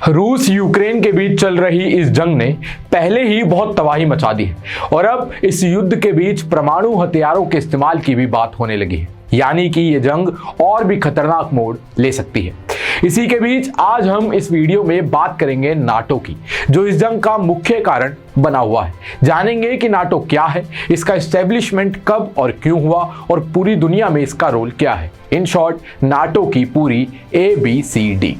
रूस यूक्रेन के बीच चल रही इस जंग ने पहले ही बहुत तबाही मचा दी है और अब इस युद्ध के बीच परमाणु हथियारों के इस्तेमाल की भी बात होने लगी है, यानी कि ये जंग और भी खतरनाक मोड़ ले सकती है। इसी के बीच आज हम इस वीडियो में बात करेंगे नाटो की, जो इस जंग का मुख्य कारण बना हुआ है। जानेंगे कि नाटो क्या है, इसका एस्टेब्लिशमेंट कब और क्यों हुआ और पूरी दुनिया में इसका रोल क्या है। इन शॉर्ट, नाटो की पूरी ABCD।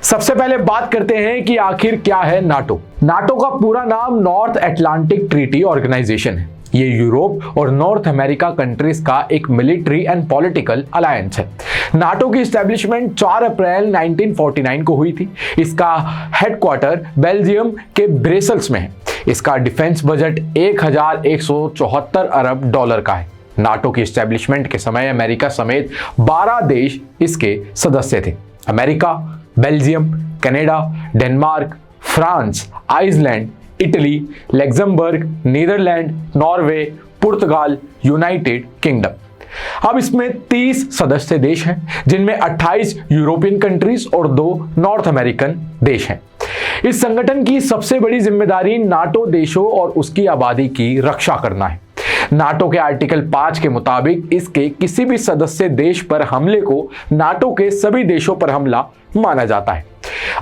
सबसे पहले बात करते हैं कि आखिर क्या है नाटो। नाटो का पूरा नाम नॉर्थ अटलांटिक ट्रीटी ऑर्गेनाइजेशन है। ये यूरोप और नॉर्थ अमेरिका कंट्रीज का एक मिलिट्री एंड पॉलिटिकल अलायंस है। नाटो की एस्टेब्लिशमेंट 4 अप्रैल 1949 को हुई थी। इसका हेडक्वार्टर बेल्जियम के ब्रसेल्स में है। इसका डिफेंस बजट 1174 अरब डॉलर का है। नाटो की एस्टेब्लिशमेंट के समय अमेरिका समेत 12 देश इसके सदस्य थे। America, Belgium, Canada, Denmark, France, Iceland, Italy, Luxembourg, Netherland, Norway, पुर्तगाल, यूनाइटेड किंगडम। अब इसमें 30 सदस्य देश हैं, जिनमें 28 यूरोपियन कंट्रीज और 2 नॉर्थ अमेरिकन देश हैं। इस संगठन की सबसे बड़ी जिम्मेदारी नाटो देशों और उसकी आबादी की रक्षा करना है। नाटो के आर्टिकल 5 के मुताबिक इसके किसी भी सदस्य देश पर हमले को नाटो के सभी देशों पर हमला माना जाता है।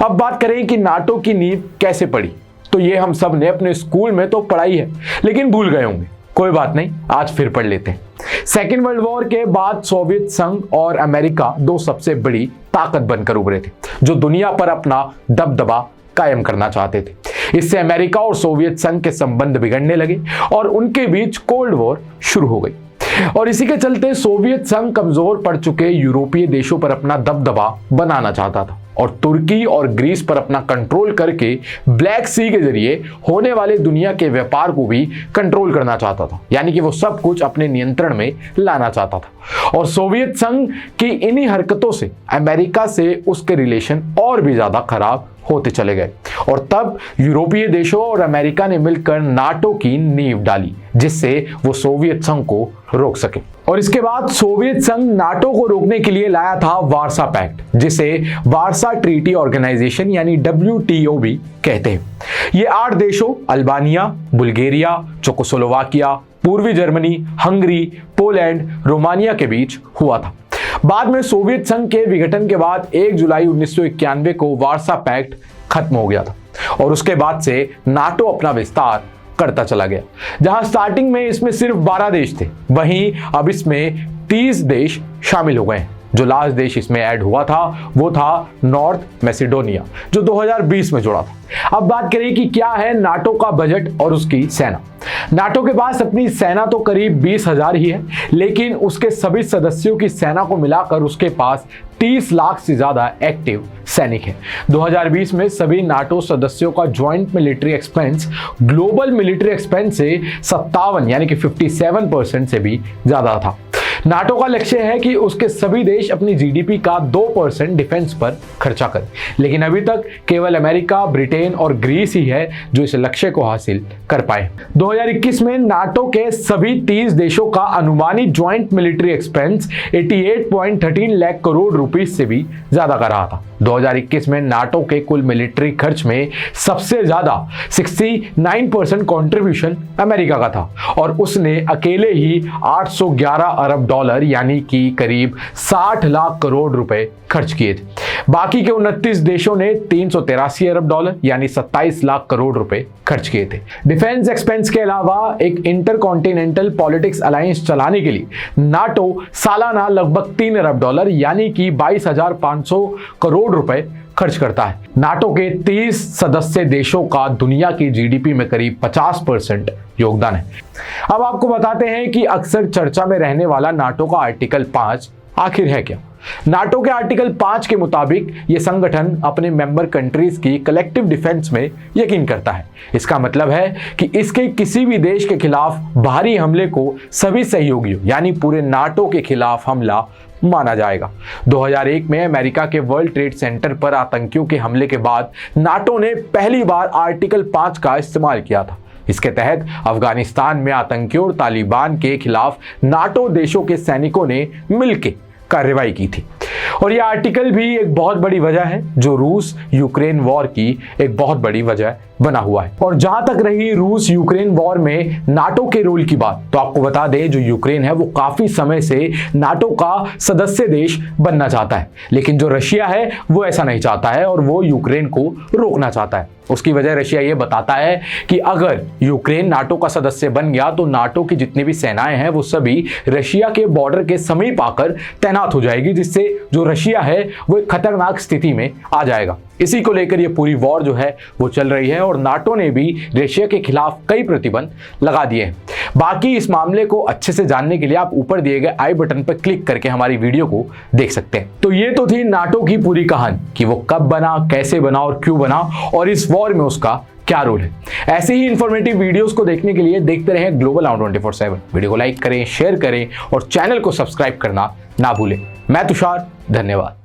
अब बात करें कि नाटो की नींव कैसे पड़ी, तो ये हम सब ने अपने स्कूल में तो पढ़ाई है, लेकिन भूल गए होंगे। कोई बात नहीं, आज फिर पढ़ लेते हैं। सेकेंड वर्ल्ड वॉर के बाद सोवियत संघ और अमेरिका 2 सबसे बड़ी ताकत बनकर उभरे थे, जो दुनिया पर अपना दबदबा कायम करना चाहते थे। इससे अमेरिका और सोवियत संघ के संबंध बिगड़ने लगे और उनके बीच कोल्ड वॉर शुरू हो गई। और इसी के चलते सोवियत संघ कमजोर पड़ चुके यूरोपीय देशों पर अपना दबदबा बनाना चाहता था और तुर्की और ग्रीस पर अपना कंट्रोल करके ब्लैक सी के जरिए होने वाले दुनिया के व्यापार को भी कंट्रोल करना चाहता था, यानी कि वो सब कुछ अपने नियंत्रण में लाना चाहता था। और सोवियत संघ की इन्हीं हरकतों से अमेरिका से उसके रिलेशन और भी ज्यादा खराब होते चले गए और तब यूरोपीय देशों और अमेरिका ने मिलकर नाटो की नींव डाली, जिससे वो सोवियत संघ को रोक सके। और इसके बाद सोवियत संघ नाटो को रोकने के लिए लाया था वार्सा पैक्ट, जिसे वार्सा ट्रीटी ऑर्गेनाइजेशन यानी WTO भी कहते हैं। ये 8 देशों अल्बानिया, बुल्गारिया, चेकोस्लोवाकिया, पूर्वी जर्मनी, हंगरी, पोलैंड, रोमानिया के बीच हुआ था। बाद में सोवियत संघ के विघटन के बाद 1 जुलाई 1991 को वार्सा पैक्ट खत्म हो गया था और उसके बाद से नाटो अपना विस्तार करता चला गया। जहां स्टार्टिंग में इसमें सिर्फ 12 देश थे, वहीं अब इसमें 30 देश शामिल हो गए हैं। जो लास्ट देश इसमें ऐड हुआ था वो था नॉर्थ मैसेडोनिया, जो 2020 में जुड़ा था। अब बात करें कि क्या है नाटो का बजट और उसकी सेना। नाटो के पास अपनी सेना तो करीब 20,000 ही है, लेकिन उसके सभी सदस्यों की सेना को मिलाकर उसके पास 30 लाख से ज्यादा एक्टिव सैनिक हैं। 2020 में सभी नाटो सदस्यों का joint military expense global military expense से 57 यानी कि 57% से भी ज्यादा था। नाटो का लक्ष्य है कि उसके सभी देश अपनी GDP का 2% डिफेंस पर खर्चा करें, लेकिन अभी तक केवल अमेरिका, ब्रिटेन और ग्रीस ही है जो इस लक्ष्य को हासिल कर पाए। 2021 में नाटो के सभी 30 देशों का अनुमानित joint military expense 88.13 lakh crore rupees से भी ज्यादा का रहा था। 2021 में नाटो के कुल मिलिट्री खर्च में सबसे ज्यादा 69% कंट्रीब्यूशन अमेरिका का था और उसने अकेले ही 811 अरब डॉलर यानी कि करीब 60 लाख करोड़ रुपए खर्च किए थे। बाकी के 29 देशों ने 383 अरब डॉलर यानी 27 लाख करोड़ रुपए खर्च किए थे। डिफेंस एक्सपेंस के अलावा एक इंटरकॉन्टिनेंटल पॉलिटिक्स अलायंस चलाने के लिए नाटो सालाना लगभग 3 अरब डॉलर यानी कि 22,500 करोड़ रुपए खर्च करता है। नाटो के 30 सदस्य देशों का दुनिया की GDP में करीब 50% योगदान है। अब आपको बताते हैं कि अक्सर चर्चा में रहने वाला नाटो का आर्टिकल 5 आखिर है क्या। नाटो के आर्टिकल 5 के मुताबिक यह संगठन अपने मेंबर कंट्रीज की कलेक्टिव डिफेंस में यकीन करता है। इसका मतलब है कि इसके किसी भी देश के खिलाफ भारी हमले को सभी सहयोगियों यानी पूरे नाटो के खिलाफ हमला माना जाएगा। 2001 में अमेरिका के वर्ल्ड ट्रेड सेंटर पर आतंकियों के हमले के बाद नाटो ने पहली बार आर्टिकल 5 का इस्तेमाल किया था। इसके तहत अफगानिस्तान में आतंकियों और तालिबान के खिलाफ नाटो देशों के सैनिकों ने मिलकर कार्रवाई की थी। और यह आर्टिकल भी एक बहुत बड़ी वजह है जो रूस यूक्रेन वॉर की एक बहुत बड़ी वजह बना हुआ है। और जहां तक रही रूस यूक्रेन वॉर में नाटो के रोल की बात, तो आपको बता दें जो यूक्रेन है वो काफी समय से नाटो का सदस्य देश बनना चाहता है, लेकिन जो रशिया है वो ऐसा नहीं चाहता है और वो यूक्रेन को रोकना चाहता है। उसकी वजह रशिया ये बताता है कि अगर यूक्रेन नाटो का सदस्य बन गया तो नाटो की जितनी भी सेनाएं हैं वो सभी रशिया के बॉर्डर के समीप आकर तैनात हो जाएगी, जिससे जो रशिया है वो एक खतरनाक स्थिति में आ जाएगा। इसी को लेकर ये पूरी वॉर जो है वो चल रही है और नाटो ने भी रशिया के खिलाफ कई प्रतिबंध लगा दिए हैं। बाकी इस मामले को अच्छे से जानने के लिए आप ऊपर दिए गए आई बटन पर क्लिक करके हमारी वीडियो को देख सकते हैं। तो ये तो थी नाटो की पूरी कहानी कि वो कब बना, कैसे बना और क्यों बना और इस वॉर में उसका क्या रोल है। ऐसे ही इंफॉर्मेटिव वीडियोस को देखने के लिए देखते रहें ग्लोबल नाउ 24/7। वीडियो को लाइक करें, शेयर करें और चैनल को सब्सक्राइब करना ना भूलें। मैं तुषार, धन्यवाद।